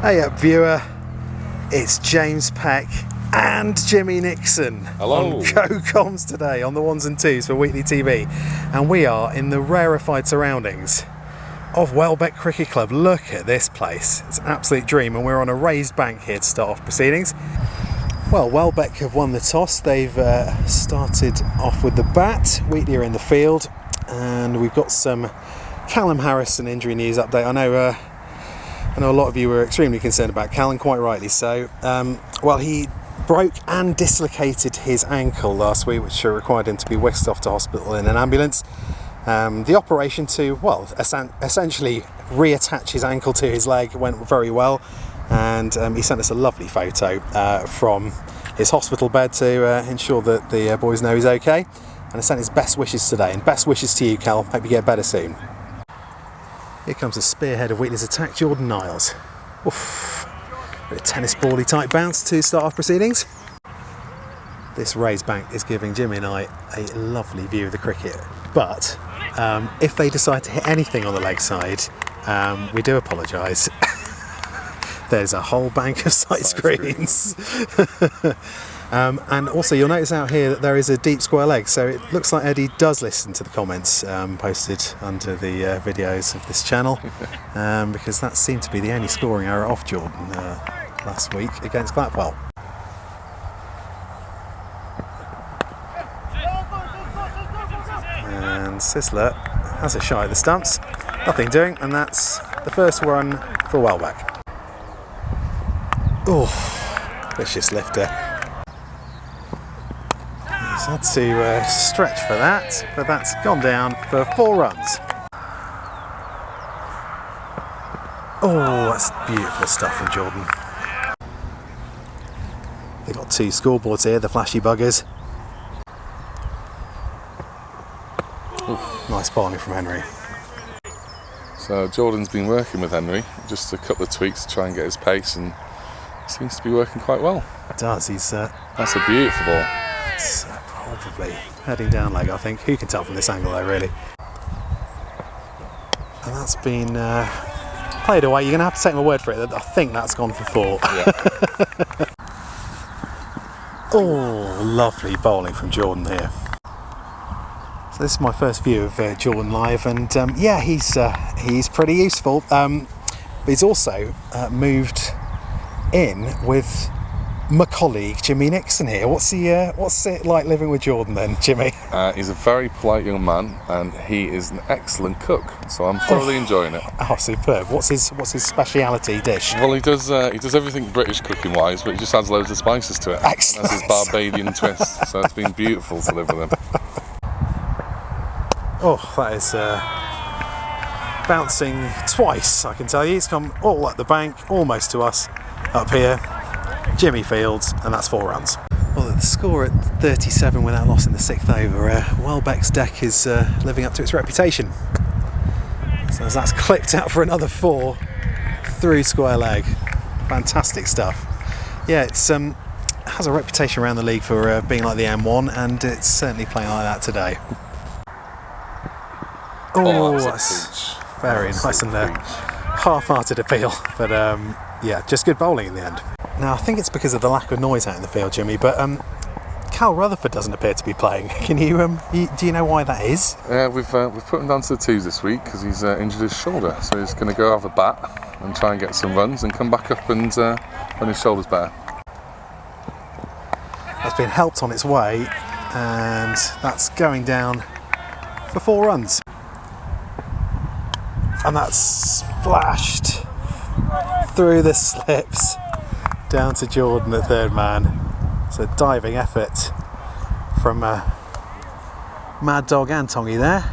Hey up viewer, it's James Peck and Jimmy Nixon. Hello. On Go-Coms today on the ones and twos for Wheatley TV, and we are in the rarefied surroundings of Welbeck Cricket Club. Look at this place, it's an absolute dream, and we're on a raised bank here to start off proceedings. Well, Welbeck have won the toss. They've started off with the bat. Wheatley are in the field, and we've got some Callum Harrison injury news update. I know a lot of you were extremely concerned about Callum, quite rightly so. Well, he broke and dislocated his ankle last week, which required him to be whisked off to hospital in an ambulance. The operation to, well, essentially reattach his ankle to his leg went very well, and he sent us a lovely photo from his hospital bed to ensure that the boys know he's okay, and I sent his best wishes today, and best wishes to you, Cal. Hope you get better soon. Here comes the spearhead of Wheatley's attack, Jourdan Niles. Oof. A tennis bally type bounce to start off proceedings. This raised bank is giving Jimmy and I a lovely view of the cricket, but if they decide to hit anything on the leg side, we do apologise. There's a whole bank of sight screens. And also you'll notice out here that there is a deep square leg, so it looks like Eddie does listen to the comments posted under the videos of this channel, because that seemed to be the only scoring error off Jourdan last week against Clapwell. And Sizzler has a shot at the stumps, nothing doing, and that's the first run for Welbeck. Oh, vicious lifter. He's had to stretch for that, but that's gone down for 4 runs. Oh, that's beautiful stuff from Jourdan. They've got 2 scoreboards here, the flashy buggers. Ooh, nice bowling from Henry. So Jordan's been working with Henry, just a couple of tweaks to try and get his pace, and it seems to be working quite well. It does, he's... That's a beautiful ball. It's probably heading down leg, I think. Who can tell from this angle though, really? And that's been played away. You're going to have to take my word for it. I think that's gone for 4. Yeah. Oh, lovely bowling from Jourdan here. So this is my first view of Jourdan live, and yeah, he's pretty useful. But he's also moved in with my colleague Jimmy Nixon here. What's it like living with Jourdan then, Jimmy? He's a very polite young man, and he is an excellent cook, so I'm thoroughly enjoying it. Oh, superb. What's his speciality dish? Well, he does everything British cooking wise, but he just adds loads of spices to it. Excellent. That's his Barbadian twist, so it's been beautiful to live with him. Oh, that is bouncing twice, I can tell you. It's come all up the bank, almost to us up here. Jimmy fields, and that's 4 runs. Well, the score at 37 without loss in the 6th over. Welbeck's deck is living up to its reputation. So as that's clipped out for another 4 through square leg. Fantastic stuff. Yeah, it's has a reputation around the league for being like the M1, and it's certainly playing like that today. Oh, that's very nice and half-hearted appeal, but yeah, just good bowling in the end. Now, I think it's because of the lack of noise out in the field, Jimmy, but Cal Rutherford doesn't appear to be playing. Can you, do you know why that is? We've put him down to the 2s this week because he's injured his shoulder, so he's going to go have a bat and try and get some runs and come back up and when his shoulder's better. That's been helped on its way, and that's going down for 4 runs. And that's splashed through the slips down to Jourdan, the 3rd man. It's a diving effort from Mad Dog and Tongy there.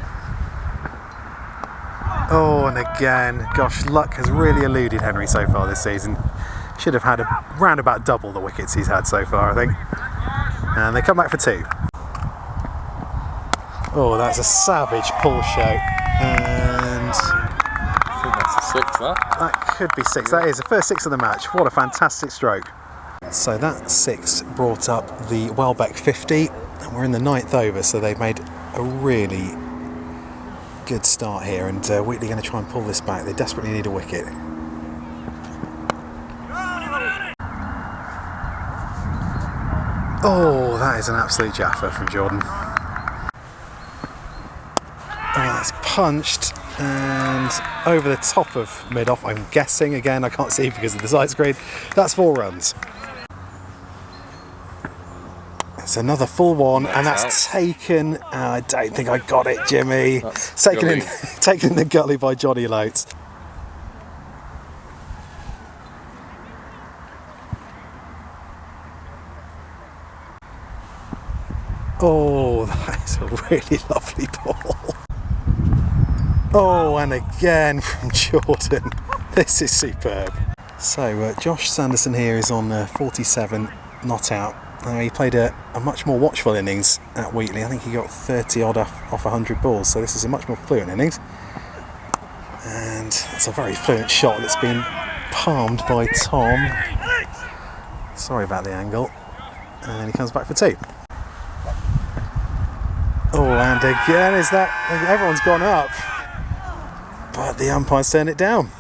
Oh, and again, gosh, luck has really eluded Henry so far this season. Should have had round about double the wickets he's had so far, I think. And they come back for 2. Oh, that's a savage pull show. And I think that's a 6, that could be 6. That is the first 6 of the match. What a fantastic stroke. So that 6 brought up the Welbeck 50, and we're in the 9th over, so they've made a really good start here, and Wheatley going to try and pull this back. They desperately need a wicket. Oh, that is an absolute jaffer from Jourdan. Oh, that's punched and over the top of mid-off, I'm guessing. Again, I can't see because of the side screen. That's 4 runs. It's another full one, and that's taken. I don't think I got it, Jimmy. Taken in the gully by Johnny Loates. Oh, that's a really lovely ball. Oh, and again from Jourdan. This is superb. So Josh Sanderson here is on 47, not out. He played a much more watchful innings at Wheatley. I think he got 30 odd off 100 balls, so this is a much more fluent innings. And it's a very fluent shot that's been palmed by Tom. Sorry about the angle. And he comes back for 2. Oh, and again, is that everyone's gone up, but the umpires turn it down.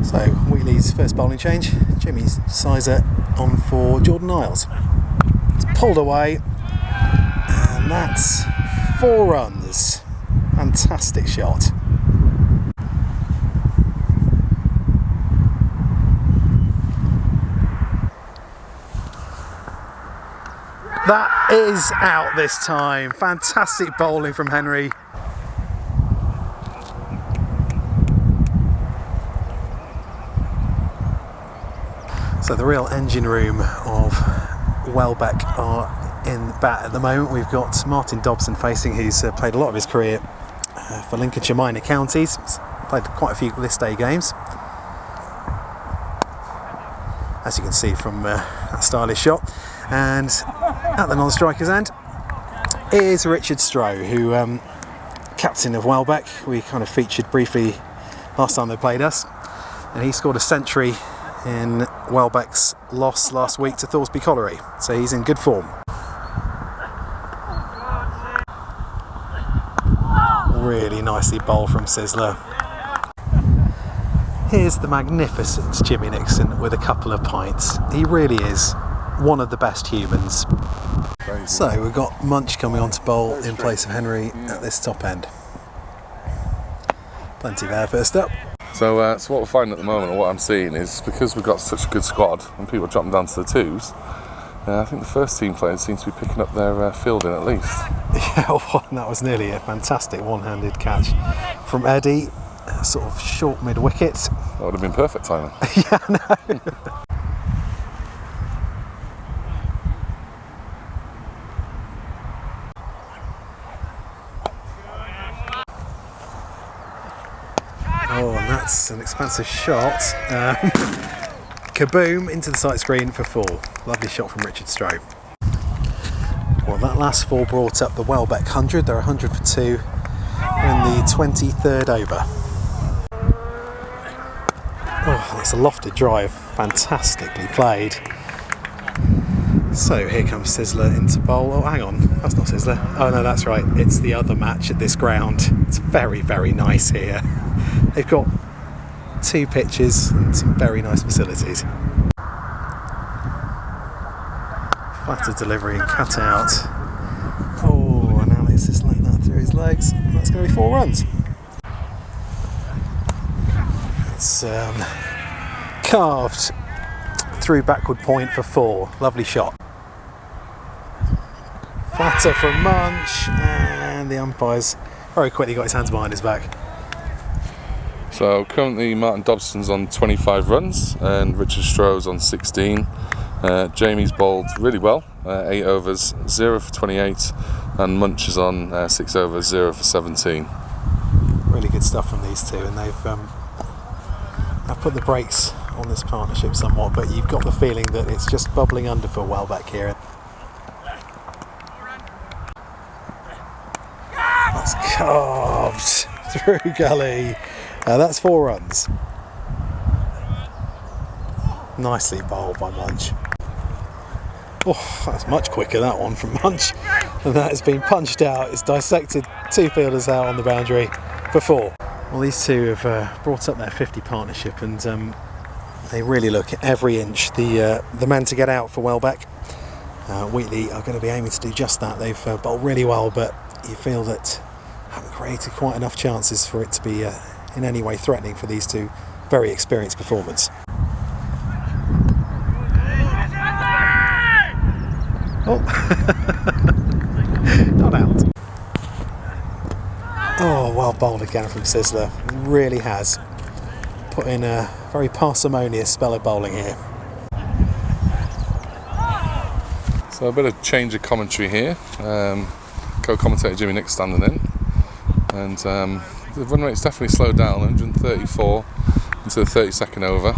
So Wheatley's first bowling change. Jimmy Sizer on for Jourdan Niles. It's pulled away, and that's 4 runs. Fantastic shot. That is out this time. Fantastic bowling from Henry. So the real engine room of Welbeck are in bat at the moment. We've got Martin Dobson facing, who's played a lot of his career for Lincolnshire minor counties. He's played quite a few list A games. As you can see from that stylish shot. And at the non-striker's end is Richard Stroh, who captain of Welbeck. We kind of featured briefly last time they played us, and he scored a century in Welbeck's loss last week to Thoresby Colliery, so he's in good form. Really nicely bowled from Sizzler. Here's the magnificent Jimmy Nixon with a couple of pints. He really is one of the best humans. Crazy. So we've got Munch coming on to bowl in place of Henry at this top end. Plenty there first up. So what we're finding at the moment, or what I'm seeing, is because we've got such a good squad and people dropping down to the 2s, I think the first team players seem to be picking up their fielding at least. Yeah, well, that was nearly a fantastic one-handed catch from Eddie, sort of short mid-wicket. That would have been perfect timing. Yeah, no. Oh, and that's an expansive shot. Kaboom into the sight screen for 4. Lovely shot from Richard Stroh. Well, that last 4 brought up the Welbeck 100. They're 100 for 2 in the 23rd over. Oh, that's a lofted drive. Fantastically played. So here comes Sizzler into bowl. Oh, hang on, that's not Sizzler. Oh no, that's right. It's the other match at this ground. It's very, very nice here. They've got 2 pitches and some very nice facilities. Flatter delivery and cut out. Oh, and Alex just letting that through his legs. That's going to be 4 runs. It's carved through backward point for 4. Lovely shot. Flatter from Munch, and the umpires very quickly got his hands behind his back. So currently Martin Dobson's on 25 runs and Richard Stroh's on 16. Jamie's bowled really well, 8 overs, 0 for 28, and Munch is on 6 overs, 0 for 17. Really good stuff from these 2, and they've put the brakes on this partnership somewhat, but you've got the feeling that it's just bubbling under for Welbeck here. That's carved through gully. That's 4 runs. Nicely bowled by Munch. Oh, that's much quicker, that one from Munch. And that has been punched out. It's dissected 2 fielders out on the boundary for 4. Well, these 2 have brought up their 50 partnership, and they really look at every inch. The men to get out for Welbeck. Wheatley are going to be aiming to do just that. They've bowled really well, but you feel that haven't created quite enough chances for it to be in any way threatening for these two very experienced performers. Oh, not out. Oh, well bowled again from Sizzler. Really has put in a very parsimonious spell of bowling here. So a bit of change of commentary here. Co-commentator Jimmy Nixon standing in, and the run rate's definitely slowed down. 134 into the 32nd over.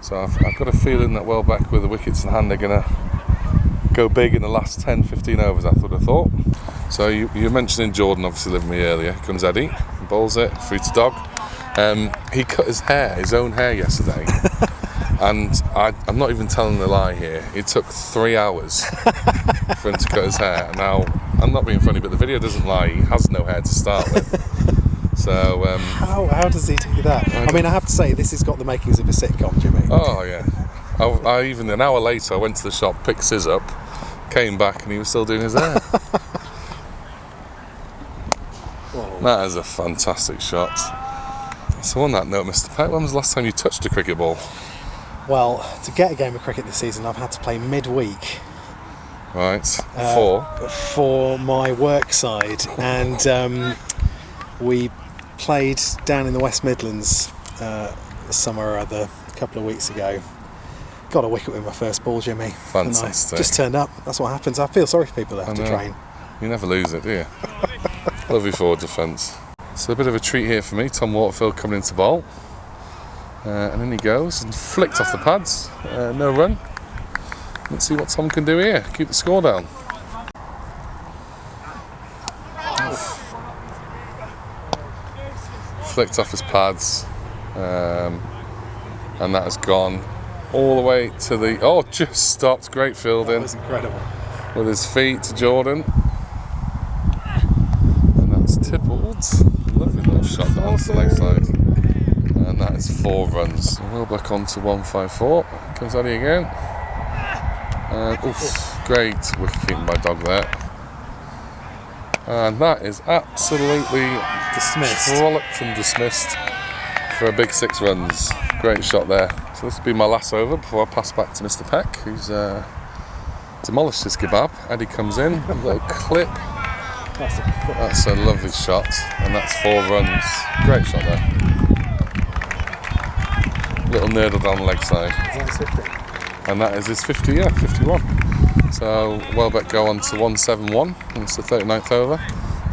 So I've got a feeling that Welbeck with the wickets in hand are going to go big in the last 10-15 overs, I would have thought. So you were mentioning Jourdan obviously leaving me earlier. Here comes Eddie, bowls it through to Dog. He cut his own hair yesterday, and I'm not even telling a lie here. It took 3 hours for him to cut his hair. Now, I'm not being funny, but the video doesn't lie. He has no hair to start with. So how does he do that? I mean, I have to say, this has got the makings of a sitcom, Jimmy. Oh yeah. I even an hour later I went to the shop, picked his up, came back, and he was still doing his hair. That is a fantastic shot. So on that note, Mr. Peck, when was the last time you touched a cricket ball? Well, to get a game of cricket this season, I've had to play midweek. Right. For my work side, and we played down in the West Midlands somewhere or other a couple of weeks ago. Got a wicket with my first ball, Jimmy. Fantastic. Just turned up. That's what happens. I feel sorry for people that have to train. You never lose it, do you? Lovely forward defence. So a bit of a treat here for me. Tom Waterfield coming into bowl. And in he goes and flicked off the pads. No run. Let's see what Tom can do here. Keep the score down. Flicked off his pads. And that has gone all the way to the... Oh, just stopped. Great fielding. That was incredible. With his feet to Jourdan. And that's tippled. Lovely little shot down to the leg side. And that is 4 runs. Welbeck on to 154. Comes Eddie again. And great wicket keeping by Dog there. And that is absolutely Dismissed. Trolloped and dismissed for a big 6 runs. Great shot there. So this will be my last over before I pass back to Mr. Peck, who's demolished his kebab. Eddie comes in, a little clip. That's a lovely shot, and that's 4 runs. Great shot there. Little nerdle down the leg side. Is that his 50? And that is his 50, yeah, 51. So Welbeck go on to 171, and it's the 39th over.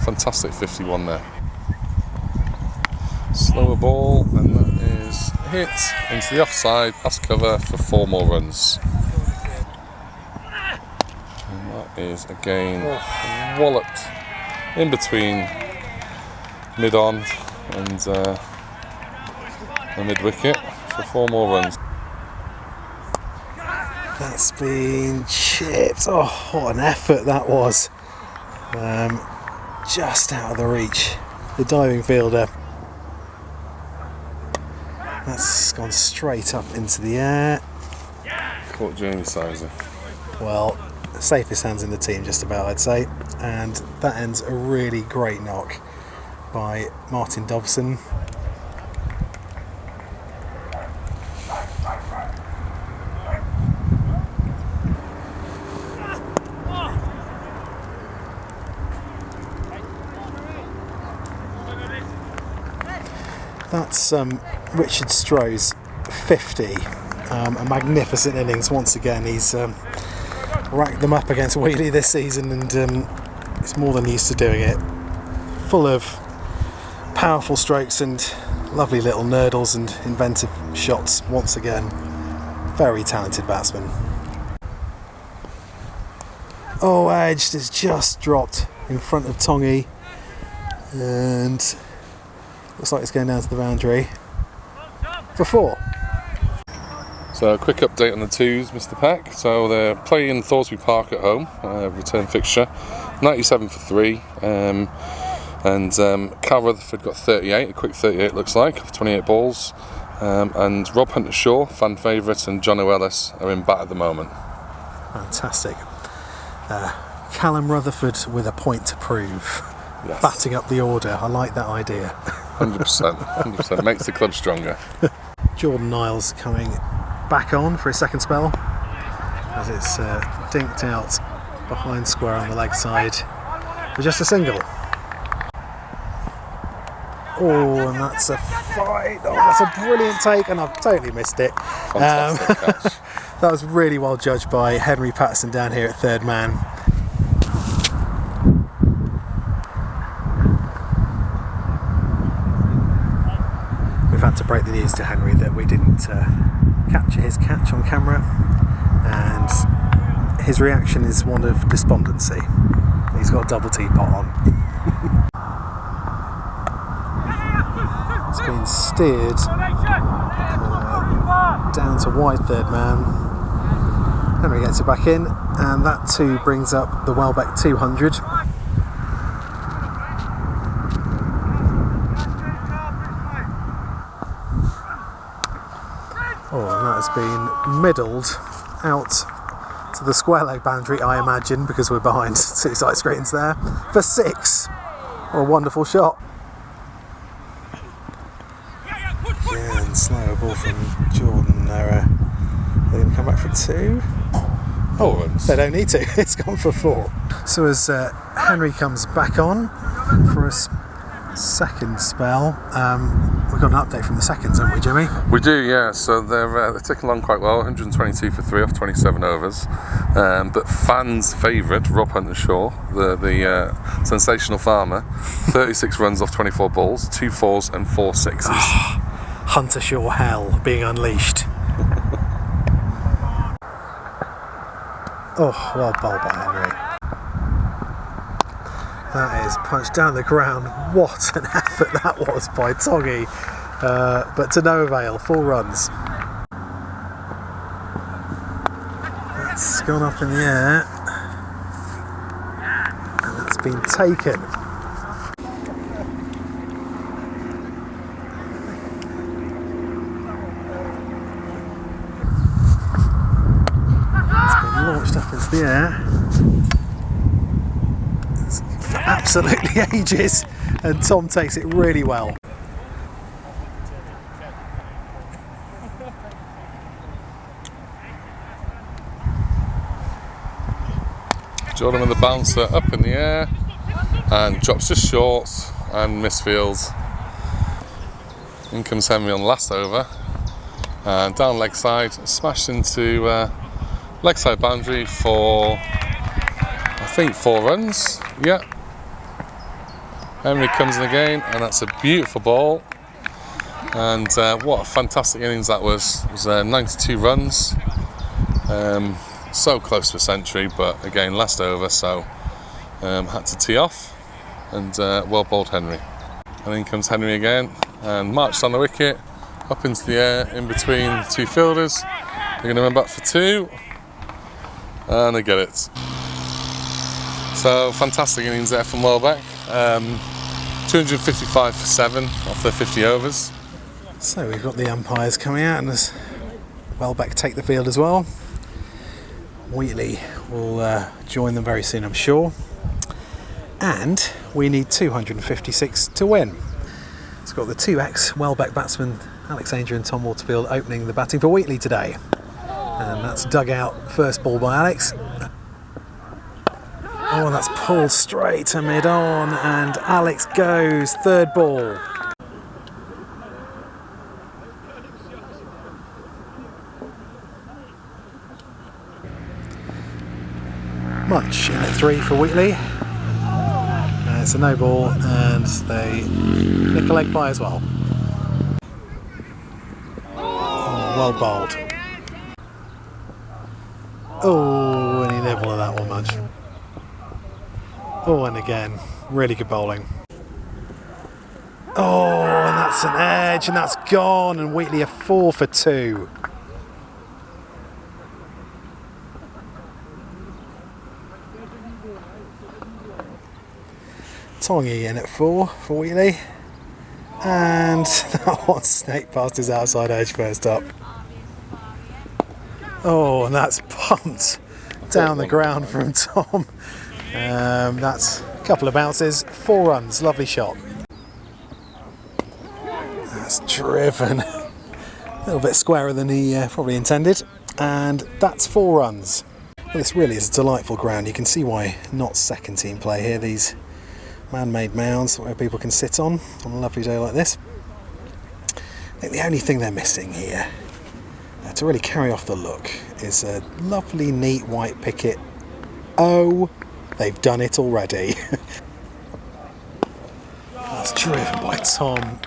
Fantastic 51 there. Slower ball, and that is hit into the offside, pass cover for 4 more runs. And that is again walloped in between mid-on and the mid-wicket for 4 more runs. That's been chipped. Oh, what an effort that was. Just out of the reach. The diving fielder. That's gone straight up into the air. Caught Jamie Sizer. Well, safest hands in the team just about, I'd say. And that ends a really great knock by Martin Dobson. That's Richard Stroh's 50. A magnificent innings once again. He's racked them up against Wheatley this season, and he's more than used to doing it. Full of powerful strokes and lovely little nurdles and inventive shots once again. Very talented batsman. Oh, edged has just dropped in front of Tongi, and looks like it's going down to the boundary for 4. So a quick update on the 2s, Mr. Peck. So they're playing Thoresby Park at home, return fixture, 97 for 3. And Cal Rutherford got 38, a quick 38 looks like, of 28 balls. And Rob Hunter-Shaw, fan favourite, and John Ellis are in bat at the moment. Fantastic. Callum Rutherford with a point to prove. Yes. Batting up the order. I like that idea. 100%. 100%. Makes the club stronger. Jourdan Niles coming back on for his second spell as it's dinked out behind square on the leg side for just a single. Oh, and that's a fight. Oh, that's a brilliant take, and I've totally missed it. Fantastic catch. That was really well judged by Henry Patterson down here at third man. We've had to break the news to Henry that we didn't capture his catch on camera, and his reaction is one of despondency. He's got a double teapot on. It's been steered down to wide third man. Henry gets it back in, and that too brings up the Welbeck 200. Oh, and that has been middled out to the square leg boundary, I imagine, because we're behind two side screens there, for 6. What a wonderful shot. Yeah, and slower ball from Jourdan. They're going to come back for 2. Oh, they don't need to. It's gone for 4. So as Henry comes back on for a second spell, we've got an update from the seconds, haven't we, Jimmy? We do, yeah. So they're ticking along quite well. 122 for 3 off 27 overs. But fans' favourite, Rob Hunter-Shaw, the sensational farmer, 36 runs off 24 balls, 2 4s and 4 6s. Hunter-Shaw hell being unleashed. Oh, well bowled by Henry. That is punched down the ground. What an effort that was by Tongy. But to no avail, 4 runs. That's gone up in the air. And that's been taken. It's been launched up into the air. For absolutely ages. And Tom takes it really well. Jourdan with the bouncer up in the air and drops just short and misfields. In comes Henry on the last over and down leg side, smashed into leg side boundary for I think 4 runs. Yeah. Henry comes in again, and that's a beautiful ball. And what a fantastic innings that was. It was 92 runs. So close to a century, but again, last over, so had to tee off. And well bowled Henry. And in comes Henry again, and marched on the wicket, up into the air, in between 2 fielders. They're going to run back for 2. And they get it. So fantastic innings there from Welbeck. 255 for 7 off their 50 overs. So we've got the umpires coming out, and as Welbeck take the field as well. Wheatley will join them very soon, I'm sure. And we need 256 to win. It's got the 2 Welbeck batsmen Alex Ainger and Tom Waterfield opening the batting for Wheatley today. And that's dug out first ball by Alex. Oh, and that's pulled straight to mid-on, and Alex goes, third ball. Much in at 3 for Wheatley. It's a no ball, and they nick a leg by as well. Oh, well bowled. Oh, and he nibbled at that one much. Oh, and again, really good bowling. Oh, and that's an edge, and that's gone, and Wheatley are 4 for 2. Tongy in at 4 for Wheatley, and that one snake past his outside edge first up. Oh, and that's pumped down the ground from Tom. That's a couple of bounces, 4 runs, lovely shot. That's driven a little bit squarer than he probably intended, and that's 4 runs. Well, this really is a delightful ground. You can see why not second team play here. These man-made mounds where people can sit on a lovely day like this. I think the only thing they're missing here to really carry off the look is a lovely neat white picket. Oh, they've done it already. That's driven by Tom.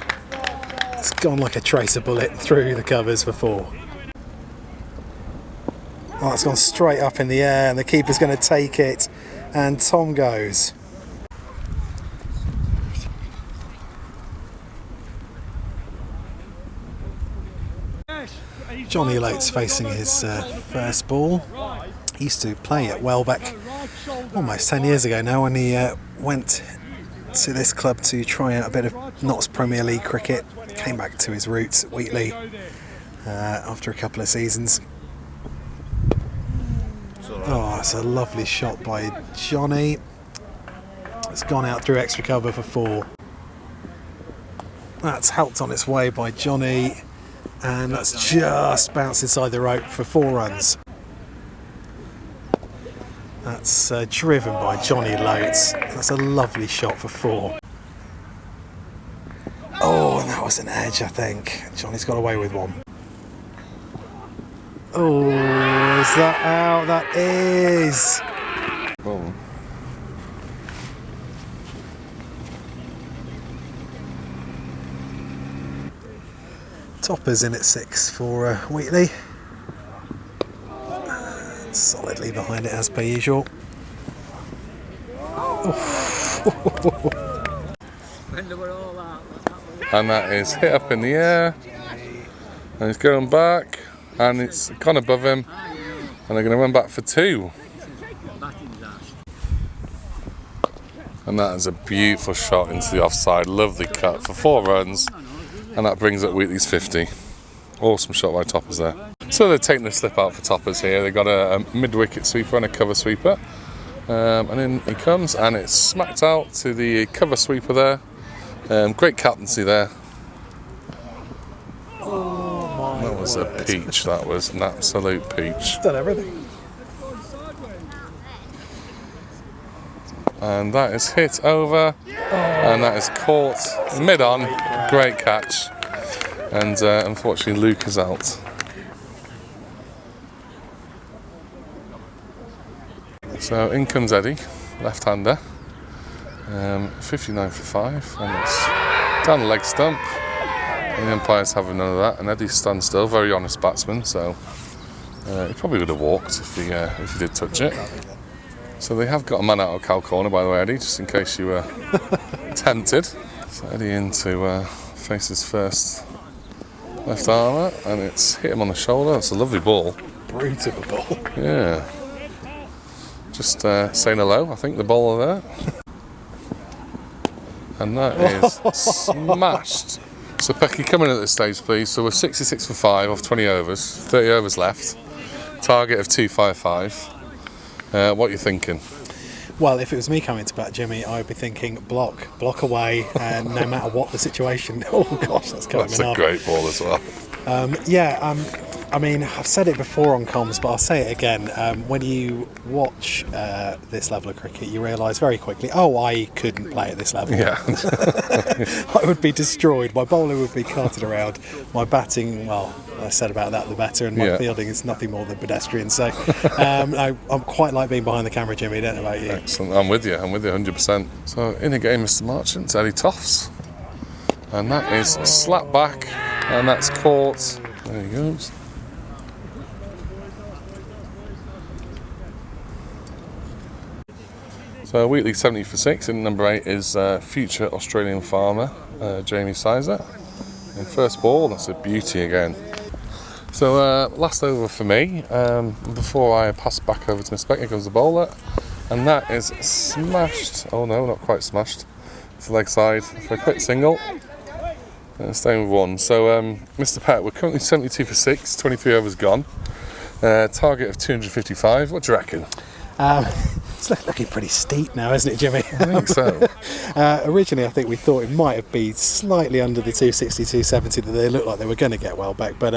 It's gone like a tracer bullet through the covers for 4. Oh, it's gone straight up in the air and the keeper's going to take it, and Tom goes. Johnny Loates facing his first ball. He used to play at Welbeck almost 10 years ago now, when he went to this club to try out a bit of Notts Premier League cricket. Came back to his roots at Wheatley after a couple of seasons. Oh, it's a lovely shot by Johnny. It's gone out through extra cover for 4. That's helped on its way by Johnny, and that's just bounced inside the rope for 4 runs. That's driven by Johnny Loates. That's a lovely shot for 4. Oh, and that was an edge, I think. Johnny's got away with one. Oh, is that out? That is. Oh. Toppers in at 6 for Wheatley. Solidly behind it as per usual. And that is hit up in the air, and he's going back, and it's gone above him, and they're going to run back for 2. And that is a beautiful shot into the offside, lovely cut for 4 runs, and that brings up Wheatley's 50. Awesome shot by Toppers there. So they're taking the slip out for Toppers here. They've got a mid-wicket sweeper and a cover sweeper, and in he comes, and it's smacked out to the cover sweeper there. Great captaincy there. Oh my That was a peach. That was an absolute peach. Done everything. And that is hit over, and that is caught mid-on. Great catch. And unfortunately Luke is out. So in comes Eddie, left-hander. 59 for 5, and it's down the leg stump. And the umpires have none of that, and Eddie stands still, very honest batsman, so he probably would have walked if he did touch it. So they have got a man out of cow corner, by the way, Eddie, just in case you were tempted. So Eddie in to face his first left armour, and it's hit him on the shoulder. It's a lovely ball. Brute of a ball. Yeah. Just saying hello, I think, the bowler there. And that is smashed. So Pecky, come in at this stage, please. So we're 66 for 5 off 20 overs, 30 overs left. Target of 255. What are you thinking? Well, if it was me coming to bat, Jimmy, I would be thinking block away, and no matter what the situation. Oh gosh, that's coming That's a great ball as well. I mean, I've said it before on comms, but I'll say it again. When you watch this level of cricket, you realise very quickly, I couldn't play at this level. Yeah. I would be destroyed. My bowling would be carted around. My batting, well, I said about that the better, and my fielding is nothing more than pedestrian. So I'm quite like being behind the camera, Jimmy. I don't know about you. Excellent. I'm with you 100%. So in again, Mr. Marchant, Eddie Toffs. And that is slapped back, and that's caught. There he goes. So Wheatley 70 for 6, and number 8 is future Australian farmer Jamie Sizer. In first ball, that's a beauty again. So last over for me, before I pass back over to Mr. Beck, here comes the bowler, and that is smashed. Oh no, not quite smashed. It's the leg side for a quick single, and staying with 1. So Mr. Peck, we're currently 72 for 6, 23 overs gone. Target of 255. What do you reckon? It's looking pretty steep now, isn't it, Jimmy? I think so. Originally, I think we thought it might have been slightly under the 260, 270 that they looked like they were going to get Welbeck, but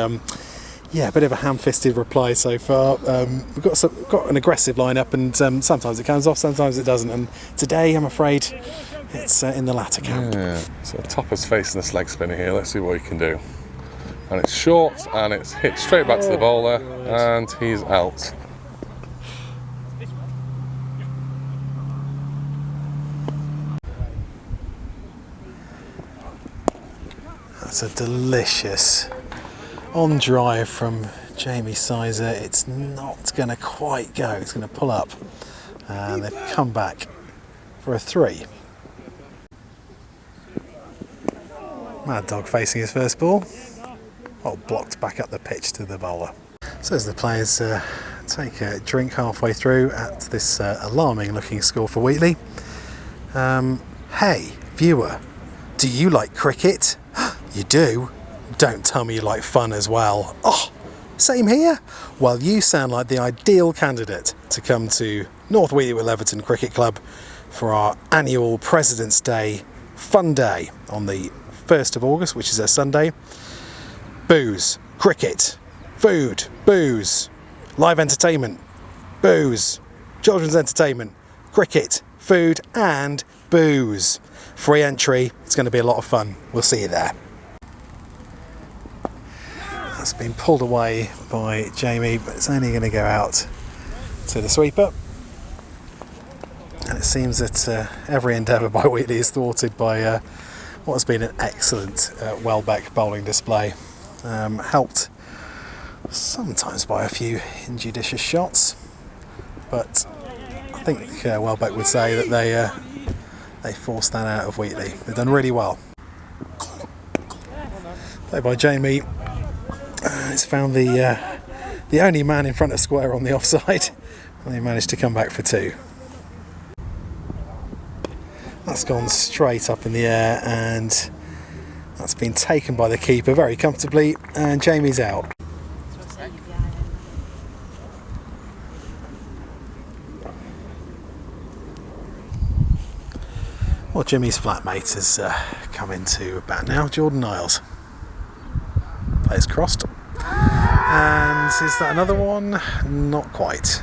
yeah, a bit of a ham-fisted reply so far. We've got an aggressive lineup, and sometimes it comes off, sometimes it doesn't. And today, I'm afraid, it's in the latter camp. Yeah. So Topper's facing this leg spinner here. Let's see what he can do. And it's short, and it's hit straight back to the bowler, and he's out. That's a delicious on drive from Jamie Sizer. It's not going to quite go. It's going to pull up, and they've come back for a 3. Mad Dog facing his first ball. Well, blocked back up the pitch to the bowler. So as the players take a drink halfway through at this alarming looking score for Wheatley. Hey, viewer, do you like cricket? You do? Don't tell me you like fun as well. Oh, same here? Well, you sound like the ideal candidate to come to North Wheatley with Leverton Cricket Club for our annual President's Day fun day on the 1st of August, which is a Sunday. Booze, cricket, food, booze, live entertainment, booze, children's entertainment, cricket, food and booze. Free entry, it's going to be a lot of fun. We'll see you there. That's been pulled away by Jamie, but it's only going to go out to the sweeper. And it seems that every endeavour by Wheatley is thwarted by what has been an excellent Welbeck bowling display. Helped sometimes by a few injudicious shots, but I think Welbeck would say that they forced that out of Wheatley. They've done really well. Played by Jamie. It's found the only man in front of square on the offside, and he managed to come back for 2. That's gone straight up in the air, and that's been taken by the keeper very comfortably, and Jamie's out. Well, Jimmy's flatmate has come into bat now, Jourdan Niles. Players crossed. And is that another one? Not quite.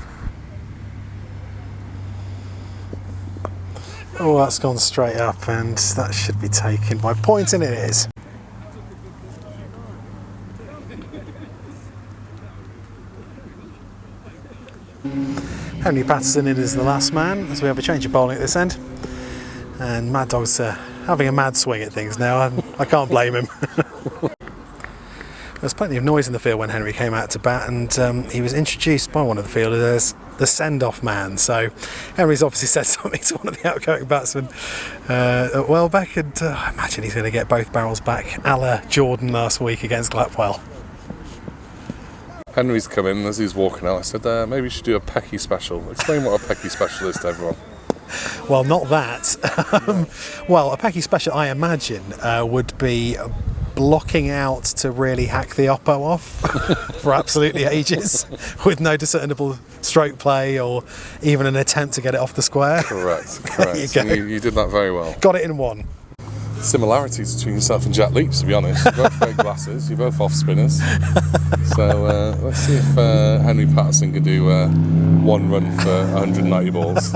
Oh, that's gone straight up, and that should be taken by point, and it is. Henry Patterson in as the last man, as we have a change of bowling at this end. And Mad Dog's having a mad swing at things now. I can't blame him. There was plenty of noise in the field when Henry came out to bat, and he was introduced by one of the fielders as the send-off man. So Henry's obviously said something to one of the outgoing batsmen at Welbeck, and I imagine he's going to get both barrels back, a la Jourdan last week against Glatwell. Henry's come in as he's walking out. I said, maybe you should do a Pecky special. Explain what a Pecky special is to everyone. Well, not that. Well, a Pecky special, I imagine, would be blocking out to really hack the oppo off for absolutely ages with no discernible stroke play or even an attempt to get it off the square. Correct. You did that very well. Got it in one. Similarities between yourself and Jack Leach, to be honest. You both wear glasses, you're both off spinners. So let's see if Henry Patterson can do 1 run for 190 balls.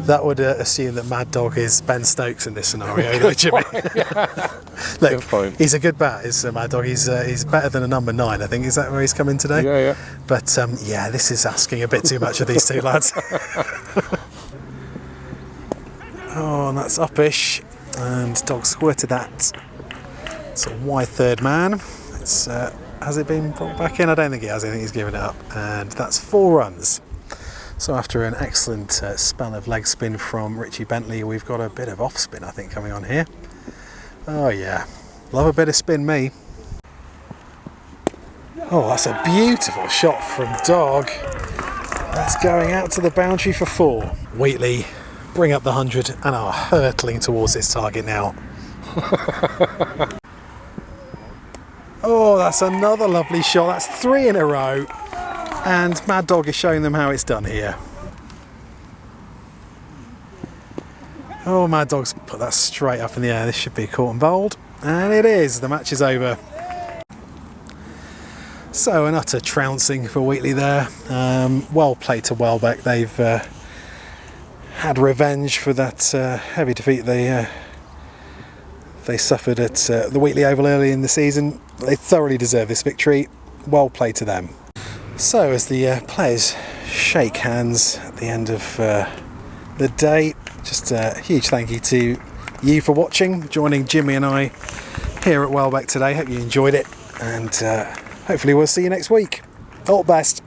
That would assume that Mad Dog is Ben Stokes in this scenario, though, Jimmy. Look, he's a good bat, is Mad Dog. He's better than a number 9, I think. Is that where he's come in today? Yeah. But yeah, this is asking a bit too much of these two lads. Oh, and that's uppish, and Dog squirted that. It's a wide third man. It's has it been brought back in? I don't think it has. I think he's given it up, and that's 4 runs. So after an excellent spell of leg spin from Richie Bentley, we've got a bit of off spin, I think, coming on here. Oh yeah, love a bit of spin, me. Oh, that's a beautiful shot from Dog. That's going out to the boundary for 4. Wheatley bring up the 100 and are hurtling towards this target now. Oh, that's another lovely shot. That's 3 in a row. And Mad Dog is showing them how it's done here. Oh, Mad Dog's put that straight up in the air. This should be caught and bowled. And it is. The match is over. So an utter trouncing for Wheatley there. Well played to Welbeck. They've had revenge for that heavy defeat they suffered at the Wheatley Oval early in the season. They thoroughly deserve this victory. Well played to them. So as the players shake hands at the end of the day, just a huge thank you to you for watching, joining Jimmy and I here at Welbeck today. Hope you enjoyed it, and hopefully we'll see you next week. All the best.